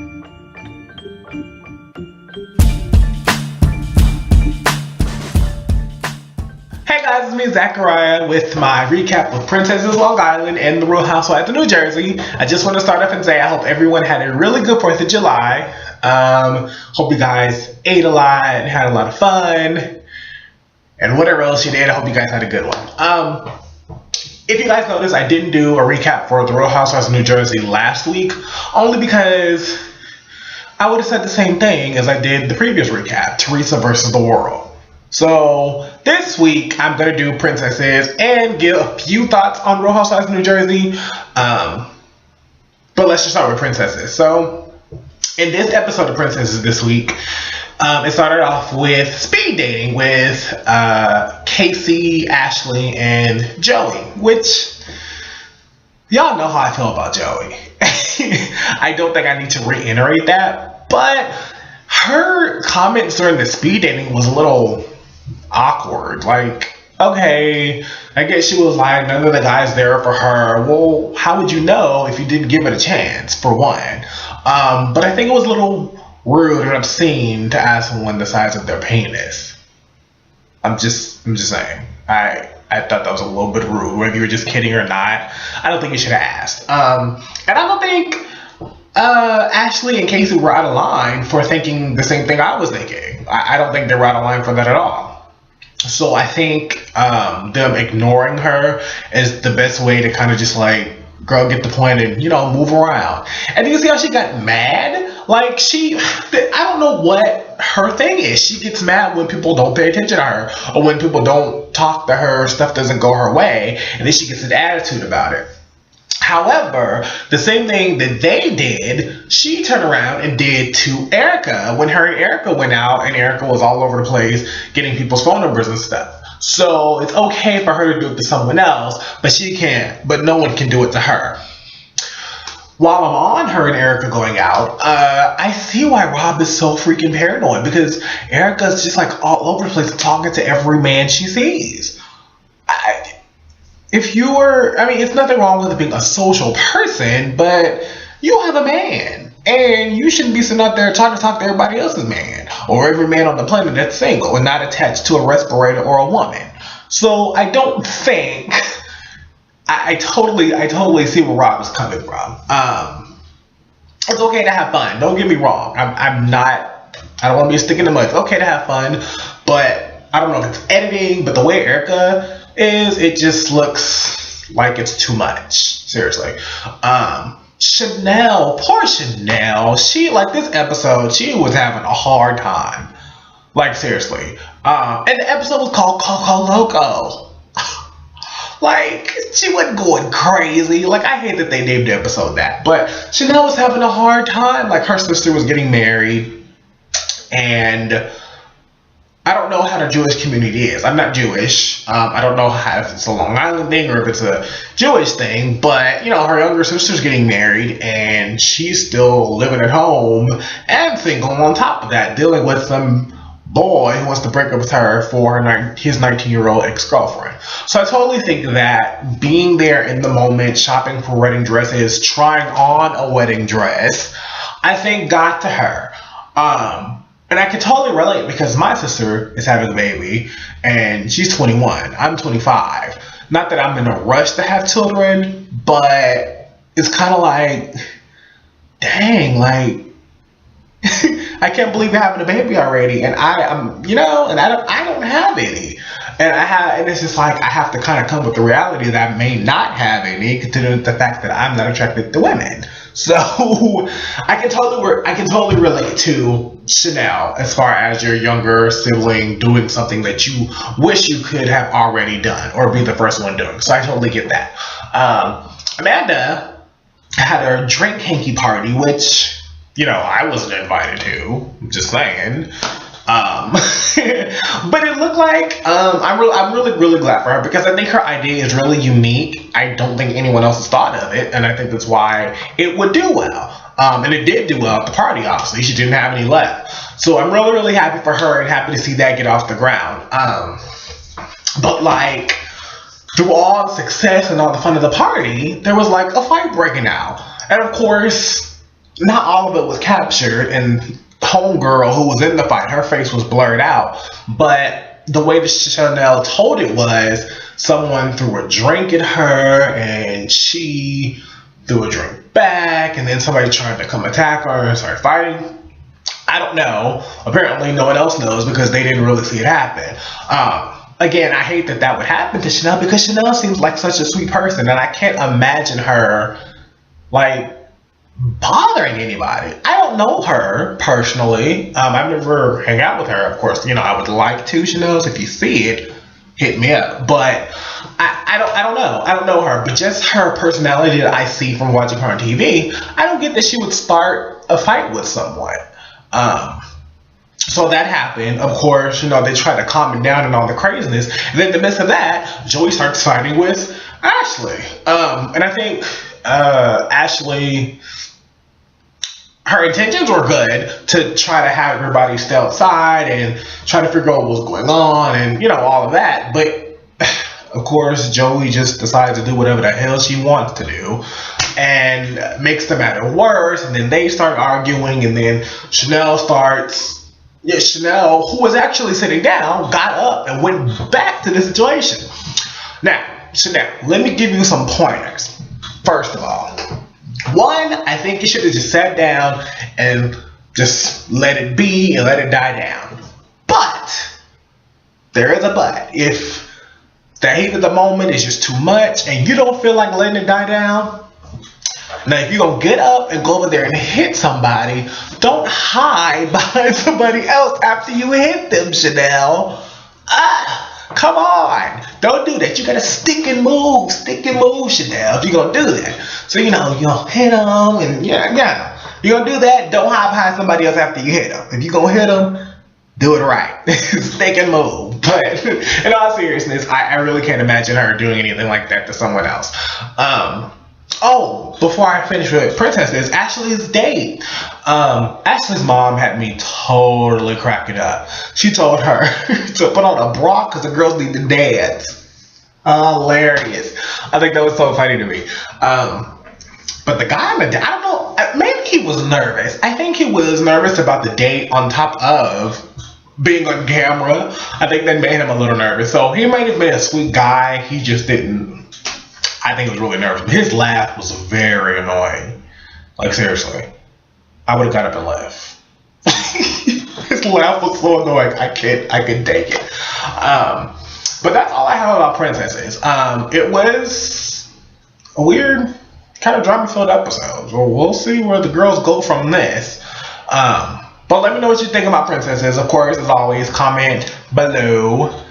Hey guys, it's me Zachariah with my recap of Princesses Long Island and The Real Housewives of New Jersey. I just want to start off and say I hope everyone had a really good 4th of July. Hope you guys ate a lot and had a lot of fun. And whatever else you did, I hope you guys had a good one. If you guys noticed, I didn't do a recap for The Real Housewives of New Jersey last week, only because I would have said the same thing as I did the previous recap, Teresa versus the World. So this week I'm gonna do Princesses and give a few thoughts on Real Housewives of New Jersey. But let's just start with Princesses. So in this episode of Princesses this week, it started off with speed dating with Casey, Ashley, and Joey, which y'all know how I feel about Joey. I don't think I need to reiterate that, but her comments during the speed dating was a little awkward. Like, okay, I guess she was like, none of the guys there for her. Well, how would you know if you didn't give it a chance, for one? But I think it was a little rude and obscene to ask someone the size of their penis. I'm just saying. I thought that was a little bit rude, whether you were just kidding or not. I don't think you should have asked. And I don't think Ashley and Casey were out of line for thinking the same thing I was thinking. I don't think they were out of line for that at all. So I think them ignoring her is the best way to kind of just like, girl, get the point and, you know, move around. And you see how she got mad? Like, I don't know what her thing is. She gets mad when people don't pay attention to her, or when people don't talk to her, stuff doesn't go her way, and then she gets an attitude about it. However, the same thing that they did, she turned around and did to Erica when her and Erica went out, and Erica was all over the place getting people's phone numbers and stuff. So it's okay for her to do it to someone else, but no one can do it to her. While I'm on her and Erica going out, I see why Rob is so freaking paranoid, because Erica's just like all over the place talking to every man she sees. It's nothing wrong with being a social person, but you have a man, and you shouldn't be sitting out there trying to talk to everybody else's man, or every man on the planet that's single and not attached to a respirator or a woman. So I don't think, I totally see where Rob is coming from. It's okay to have fun. Don't get me wrong. I don't want to be sticking to mud. It's okay to have fun, but I don't know if it's editing, but the way Erica is, it just looks like it's too much. Seriously. Chanel, poor Chanel. This episode, she was having a hard time. Like, seriously. And the episode was called Coco Loco. Like, she wasn't going crazy. Like, I hate that they named the episode that. But Chanel was having a hard time. Like, her sister was getting married. And I don't know how the Jewish community is. I'm not Jewish. I don't know if it's a Long Island thing or if it's a Jewish thing. But, you know, her younger sister's getting married, and she's still living at home and single on top of that, dealing with some boy who wants to break up with her for his 19-year-old ex-girlfriend. So I totally think that being there in the moment, shopping for wedding dresses, trying on a wedding dress, I think got to her. And I can totally relate, because my sister is having a baby and she's 21. I'm 25. Not that I'm in a rush to have children, but it's kind of like, dang, like, I can't believe you're having a baby already, and I don't have any, and it's just like I have to kind of come with the reality that I may not have any, considering the fact that I'm not attracted to women. So I can totally relate to Chanel as far as your younger sibling doing something that you wish you could have already done or be the first one doing. So I totally get that. Amanda had her drink hanky party, which, you know, I wasn't invited to. I'm just saying. But it looked like I'm really glad for her, because I think her idea is really unique. I don't think anyone else has thought of it, and I think that's why it would do well. And it did do well at the party, obviously. She didn't have any left. So I'm really happy for her and happy to see that get off the ground. But like, through all the success and all the fun of the party, there was like a fight breaking out. And of course, not all of it was captured, and homegirl who was in the fight, her face was blurred out, but the way that Chanel told it was someone threw a drink at her and she threw a drink back, and then somebody tried to come attack her and start fighting. I don't know. Apparently no one else knows because they didn't really see it happen. Again, I hate that would happen to Chanel because Chanel seems like such a sweet person, and I can't imagine her like bothering anybody. I don't know her personally. I've never hung out with her. Of course, I would like to, Chanel. So if you see it, hit me up. But I don't know. I don't know her. But just her personality that I see from watching her on TV, I don't get that she would start a fight with someone. So that happened. Of course, they try to calm it down and all the craziness. And then in the midst of that, Joey starts fighting with Ashley. And I think Ashley, her intentions were good to try to have everybody stay outside and try to figure out what was going on and, all of that. But, of course, Joey just decides to do whatever the hell she wants to do and makes the matter worse. And then they start arguing, and then Chanel, who was actually sitting down, got up and went back to the situation. Now, Chanel, let me give you some pointers. First of all, one, I think you should have just sat down and just let it be and let it die down. But, there is a but. If the heat of the moment is just too much and you don't feel like letting it die down, now if you're going to get up and go over there and hit somebody, don't hide behind somebody else after you hit them, Chanel. Come on. Don't do that. You got to stick and move, Chanel, if you're going to do that. So, you're going to hit them and yeah. You're going to do that, don't hide behind somebody else after you hit them. If you're going to hit them, do it right. Stick and move. But in all seriousness, I really can't imagine her doing anything like that to someone else. Before I finish with Princesses, Ashley's date. Ashley's mom had me totally cracking up. She told her to put on a bra because the girls need to dance. Hilarious. I think that was so funny to me. But the guy, I don't know, maybe he was nervous. I think he was nervous about the date on top of being on camera. I think that made him a little nervous. So he might have been a sweet guy. He just didn't. I think he was really nervous. But his laugh was very annoying. Like, seriously. I would have got up and left. His laugh was so annoying. I couldn't take it. But that's all I have about Princesses. It was a weird, kind of drama-filled episode. Well, we'll see where the girls go from this. But let me know what you think about Princesses. Of course, as always, comment below.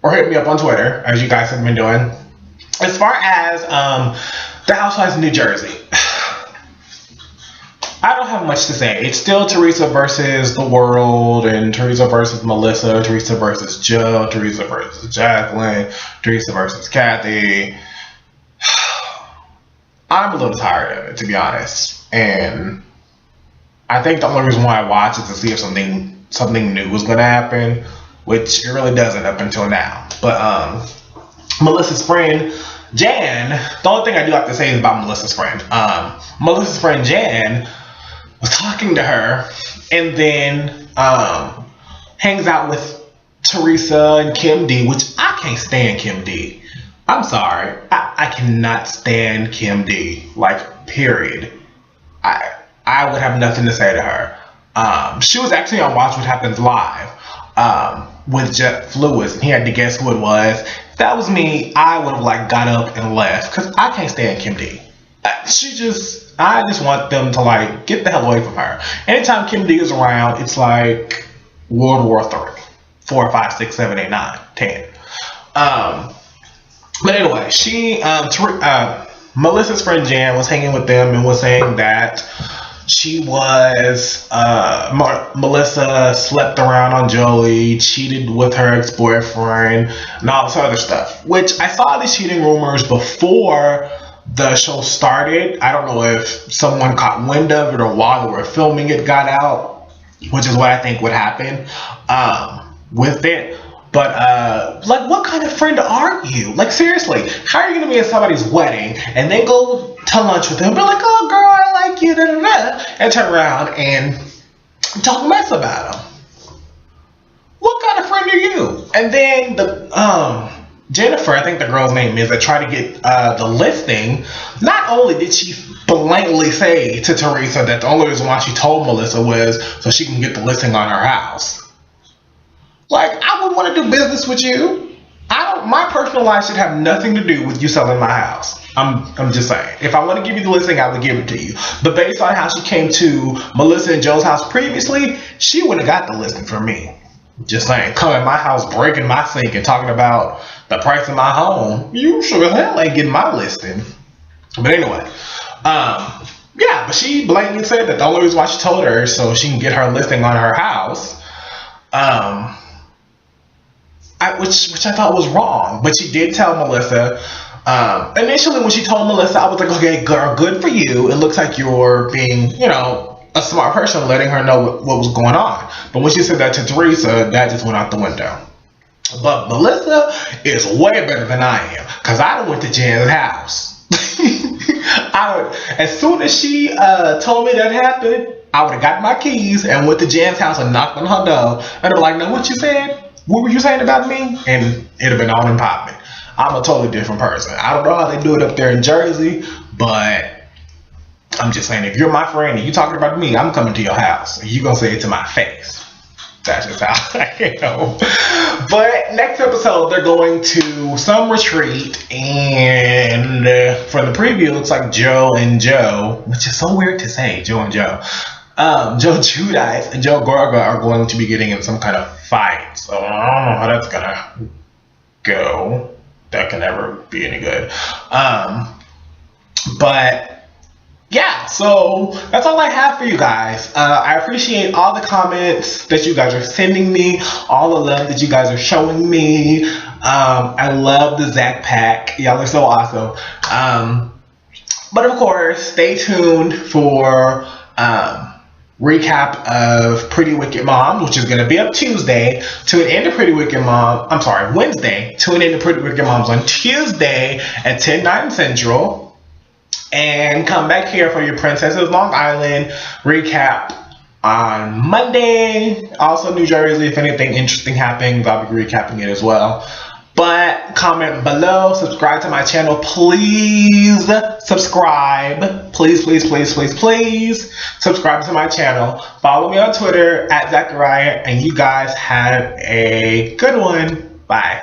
Or hit me up on Twitter, as you guys have been doing. As far as the Housewives of New Jersey, I don't have much to say. It's still Teresa versus the world, and Teresa versus Melissa, Teresa versus Jill, Teresa versus Jacqueline, Teresa versus Kathy. I'm a little tired of it, to be honest. And I think the only reason why I watch is to see if something new was going to happen, which it really doesn't up until now. But Melissa's friend Jan, the only thing I do have to say is about Melissa's friend. Melissa's friend Jan was talking to her and then hangs out with Teresa and Kim D, which I can't stand Kim D. I'm sorry. I cannot stand Kim D. Like, period. I would have nothing to say to her. She was actually on Watch What Happens Live with Jeff Lewis, and he had to guess who it was. If that was me, I would have got up and left because I can't stand Kim D. I just want them to get the hell away from her. Anytime Kim D is around, it's like World War III, 4, 5, 6, 7, 8, 9, 10. But anyway, Melissa's friend Jan was hanging with them and was saying that Melissa slept around on Joey, cheated with her ex-boyfriend, and all this other stuff. Which I saw these cheating rumors before the show started. I don't know if someone caught wind of it or while they were filming it got out, which is what I think would happen with it. But like, what kind of friend are you? Like, seriously, how are you gonna be at somebody's wedding and then go to lunch with them, be like, oh girl, I like you, da da da, and turn around and talk mess about them? What kind of friend are you? And then the Jennifer, I think the girl's name is, that tried to get the listing. Not only did she blatantly say to Teresa that the only reason why she told Melissa was so she can get the listing on her house. Like, I would want to do business with you. My personal life should have nothing to do with you selling my house. I'm just saying. If I want to give you the listing, I would give it to you. But based on how she came to Melissa and Joe's house previously, she would have got the listing from me. Just saying. Coming to my house, breaking my sink, and talking about the price of my home, you sure as hell ain't getting my listing. But anyway, yeah, but she blatantly said that the only reason why she told her so she can get her listing on her house, which I thought was wrong. But she did tell Melissa. Initially, when she told Melissa, I was like, okay, girl, good for you. It looks like you're being, a smart person, letting her know what was going on. But when she said that to Teresa, that just went out the window. But Melissa is way better than I am, because I done went to Jan's house. As soon as she told me that happened, I would have got my keys and went to Jan's house and knocked on her door. And I'd be like, no, what you said? What were you saying about me? And it'd have been on and popping. I'm a totally different person. I don't know how they do it up there in Jersey, but I'm just saying, if you're my friend and you talking about me, I'm coming to your house. And you gonna say it to my face. That's just how I am. But next episode, they're going to some retreat, and for the preview, it looks like Joe and Joe, which is so weird to say, Joe and Joe. Joe Giudice and Joe Gorga are going to be getting in some kind of fight. So I don't know how that's gonna go. That can never be any good. But yeah, so that's all I have for you guys. I appreciate all the comments that you guys are sending me, all the love that you guys are showing me. I love the Zach pack. Y'all are so awesome. But of course, stay tuned for recap of Pretty Wicked Mom, which is going to be up Tuesday. Tune in to Pretty Wicked Mom. I'm sorry, Wednesday. Tune in to Pretty Wicked Moms on Tuesday at 10/9 Central. And come back here for your Princesses Long Island recap on Monday. Also New Jersey, if anything interesting happens, I'll be recapping it as well. But comment below, subscribe to my channel, please subscribe. Please, please, please, please, please subscribe to my channel. Follow me on Twitter @Zachariah, and you guys have a good one. Bye.